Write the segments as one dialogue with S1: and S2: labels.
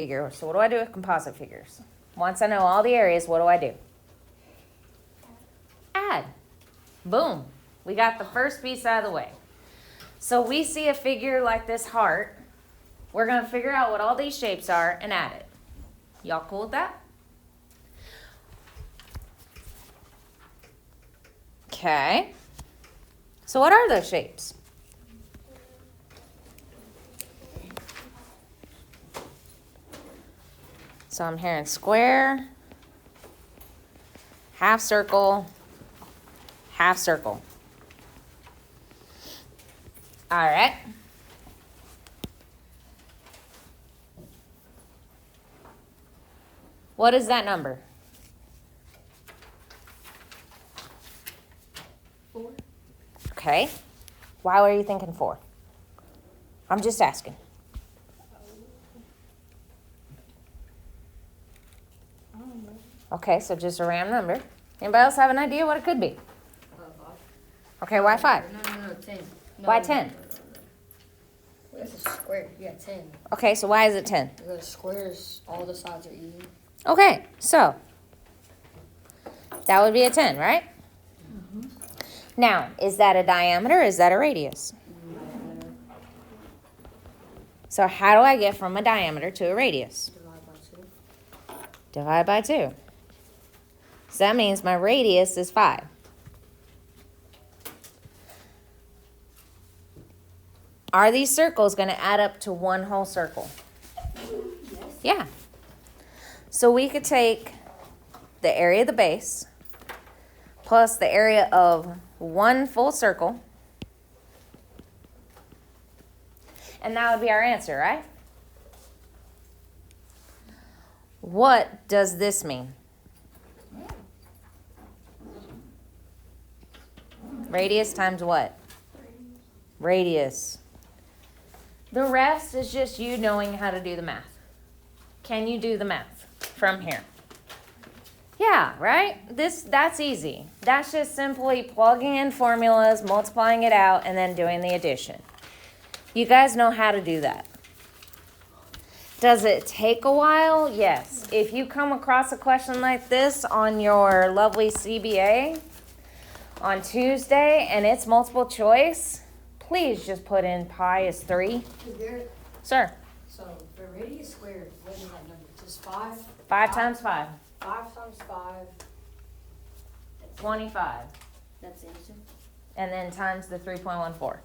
S1: figure. So what do I do with composite figures? Once I know all the areas, what do? Add. Boom. We got the first piece out of the way. So we see a figure like this heart. We're going to figure out what all these shapes are and add it. Y'all cool with that? Okay. So what are those shapes? So I'm hearing square, half circle, half circle. All right. What is that number?
S2: 4.
S1: Okay. Why were you thinking 4? I'm just asking. Okay, so just a random number. Anybody else have an idea what it could be?
S2: 5.
S1: Okay, why 5?
S2: No, 10. No,
S1: Why 10?
S2: No. That's a square. Yeah, 10.
S1: Okay, so why is it 10?
S2: Because squares, all the sides are even.
S1: Okay, so that would be a 10, right?
S2: Mm-hmm.
S1: Now, is that a diameter or is that a radius? So how do I get from a diameter to a radius?
S2: Divide by 2.
S1: Divide by 2. So that means my radius is 5. Are these circles going to add up to one whole circle?
S2: Yes.
S1: Yeah. So we could take the area of the base plus the area of one full circle, and that would be our answer, right? What does this mean? Radius times what? Radius. The rest is just you knowing how to do the math. Can you do the math from here? Yeah, right? That's easy. That's just simply plugging in formulas, multiplying it out, and then doing the addition. You guys know how to do that. Does it take a while? Yes. If you come across a question like this on your lovely CBA on Tuesday and it's multiple choice, please just put in pi is 3. Sir.
S2: So the radius squared, what is that number? Just 5?
S1: 5 times 5.
S2: 5 times 5.
S1: 25.
S2: That's the answer.
S1: And then times the 3.14.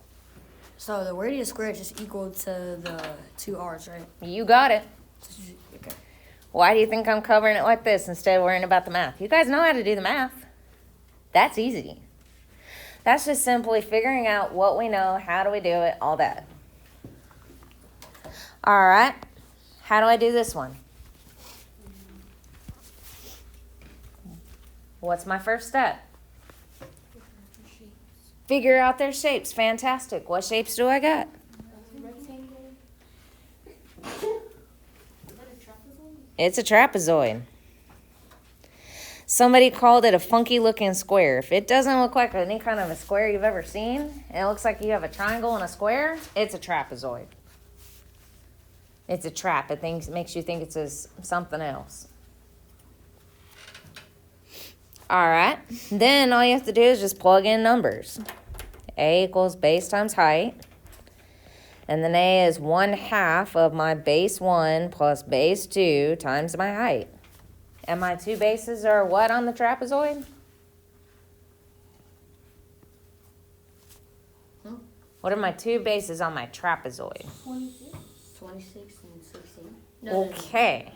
S2: So the radius squared is just equal to the 2 r's, right?
S1: You got it.
S2: Okay.
S1: Why do you think I'm covering it like this instead of worrying about the math? You guys know how to do the math. That's easy. That's just simply figuring out what we know, how do we do it, all that. All right. How do I do this one? What's my first step? Figure out their shapes. Fantastic. What shapes do I got? It's a trapezoid. Somebody called it a funky looking square. If it doesn't look like any kind of a square you've ever seen, and it looks like you have a triangle and a square, it's a trapezoid. It's a trap. It makes you think it's something else. All right. Then all you have to do is just plug in numbers. A equals base times height. And then A is 1/2 of my base 1 plus base 2 times my height. And my 2 bases are what on the trapezoid? What are my 2 bases on my trapezoid?
S2: 26 and 16.
S1: Okay.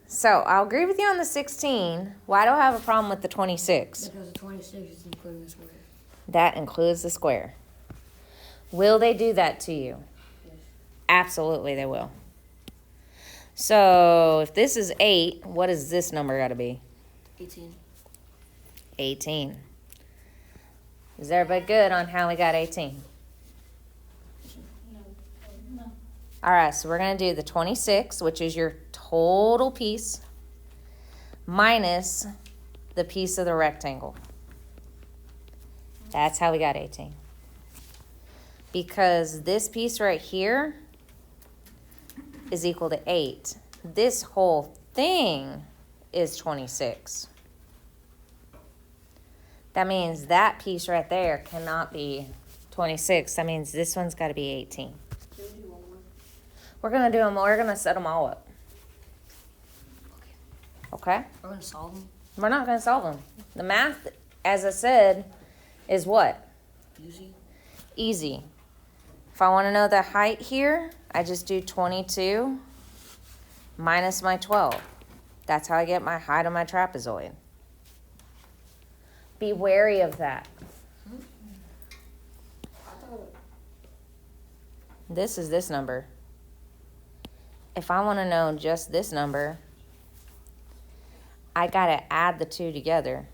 S1: So I'll agree with you on the 16. Why do I have a problem with the 26?
S2: Because the 26 is including the square.
S1: That includes the square. Will they do that to you?
S2: Yes.
S1: Absolutely they will. So if this is 8, what is this number got to be?
S2: 18.
S1: 18. Is everybody good on how we got 18?
S2: No.
S1: All right, so we're going to do the 26, which is your total piece, minus the piece of the rectangle. That's how we got 18. Because this piece right here is equal to 8. this whole thing is 26. That means that piece right there cannot be 26. That means this one's got to be 18. We're going to do them. We're going to set them all up. Okay?
S2: We're going to solve them?
S1: We're not going to solve them. The math, as I said, is what?
S2: Easy.
S1: Easy. If I want to know the height here, I just do 22 minus my 12. That's how I get my height of my trapezoid. Be wary of that. This is this number. If I want to know just this number, I got to add the two together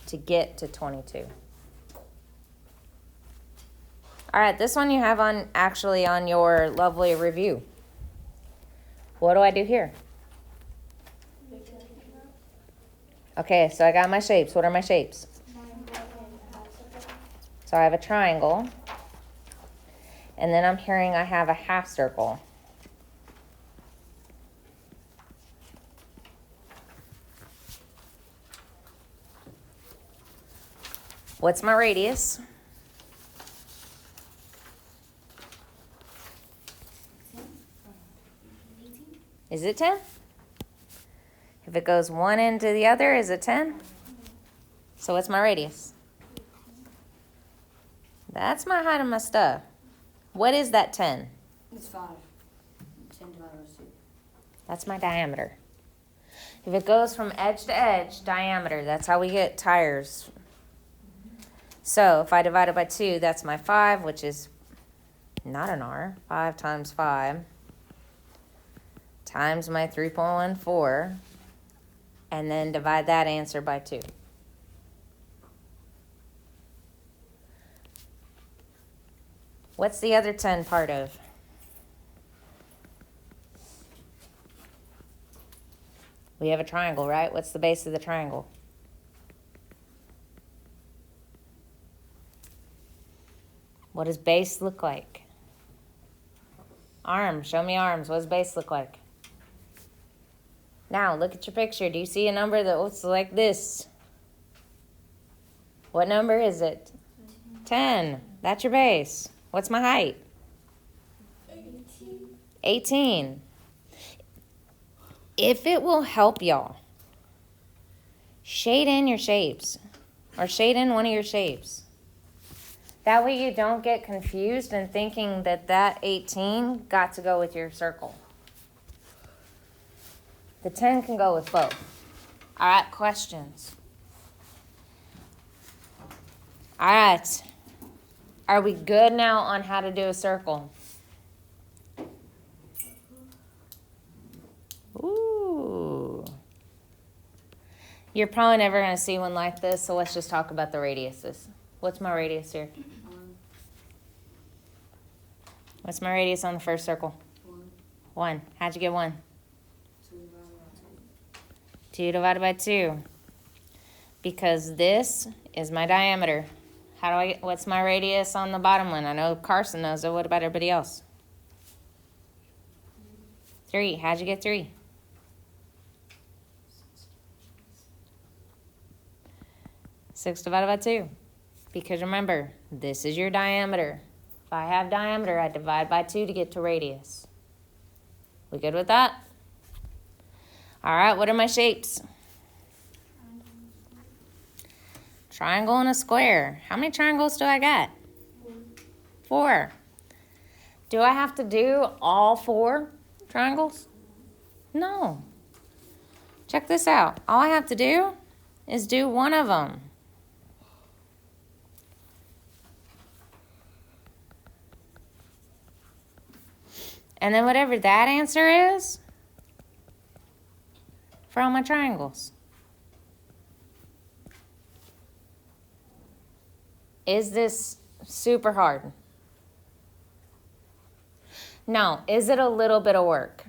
S1: to get to 22. All right, this one you have on actually on your lovely review. What do I do here? Okay, so I got my shapes. What are my shapes? So I have a triangle. And then I'm hearing I have a half circle. What's my radius? Is it 10? If it goes one end to the other, is it 10? So what's my radius? That's my height of my stuff. What is that 10?
S2: It's 5. 10 divided by 2.
S1: That's my diameter. If it goes from edge to edge, diameter, that's how we get tires. So if I divide it by 2, that's my 5, which is not an R. 5 times 5 times my 3.14, and then divide that answer by 2. What's the other 10 part of? We have a triangle, right? What's the base of the triangle? What does base look like? Arms. Show me arms. What does base look like? Now, look at your picture. Do you see a number that looks like this? What number is it? 10. That's your base. What's my height? 18. If it will help y'all, shade in your shapes. Or shade in one of your shapes. That way you don't get confused and thinking that 18 got to go with your circle. The 10 can go with both. All right, questions? All right. Are we good now on how to do a circle? Ooh. You're probably never going to see one like this, so let's just talk about the radiuses. What's my radius here? 1. What's my radius on the first circle? 1. How'd you get 1? 2 divided by 2. Because this is my diameter. How do I get, what's my radius on the bottom one? I know Carson knows it. What about everybody else? 3. How'd you get 3? 6 divided by 2. Because remember, this is your diameter. If I have diameter, I divide by 2 to get to radius. We good with that? All right, what are my shapes? Triangle and a square. How many triangles do I got? 4. Do I have to do all 4 triangles? No. Check this out. All I have to do is do one of them. And then whatever that answer is for all my triangles. Is this super hard? No. Is it a little bit of work?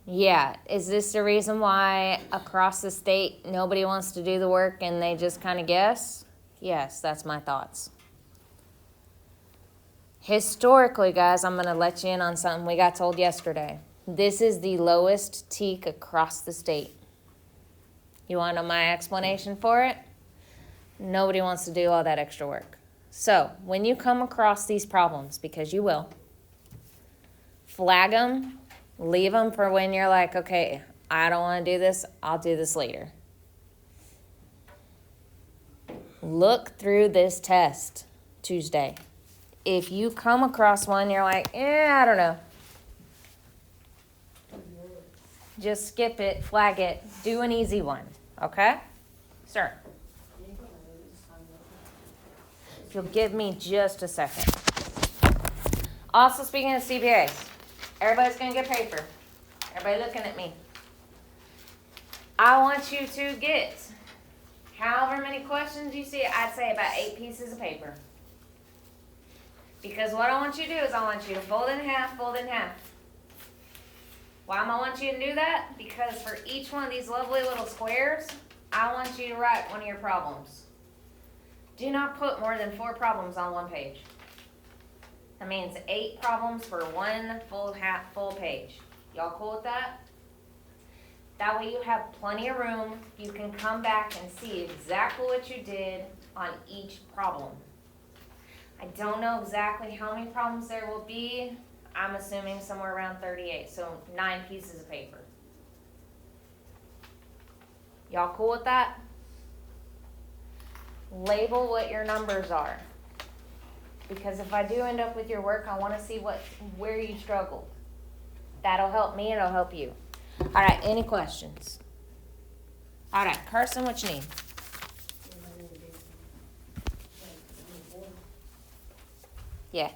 S1: Yeah. Is this the reason why across the state nobody wants to do the work and they just kind of guess? Yes, that's my thoughts. Historically, guys, I'm going to let you in on something we got told yesterday. This is the lowest teak across the state. You want to know my explanation for it? Nobody wants to do all that extra work. So when you come across these problems, because you will, flag them, leave them for when you're like, okay, I don't want to do this, I'll do this later. Look through this test Tuesday. If you come across one, you're like, I don't know. Just skip it, flag it, do an easy one, okay? Sir. If you'll give me just a second. Also, speaking of CPAs, everybody's going to get paper. Everybody looking at me. I want you to get however many questions you see. I'd say about 8 pieces of paper. Because what I want you to do is I want you to fold in half, fold in half. Why am I want you to do that? Because for each one of these lovely little squares, I want you to write one of your problems. Do not put more than 4 problems on one page. That means 8 problems for one full page. Y'all cool with that? That way you have plenty of room. You can come back and see exactly what you did on each problem. I don't know exactly how many problems there will be. I'm assuming somewhere around 38, so 9 pieces of paper. Y'all cool with that? Label what your numbers are. Because if I do end up with your work, I want to see where you struggled. That'll help me, it'll help you. All right, any questions? All right, Carson, what you need? Yeah.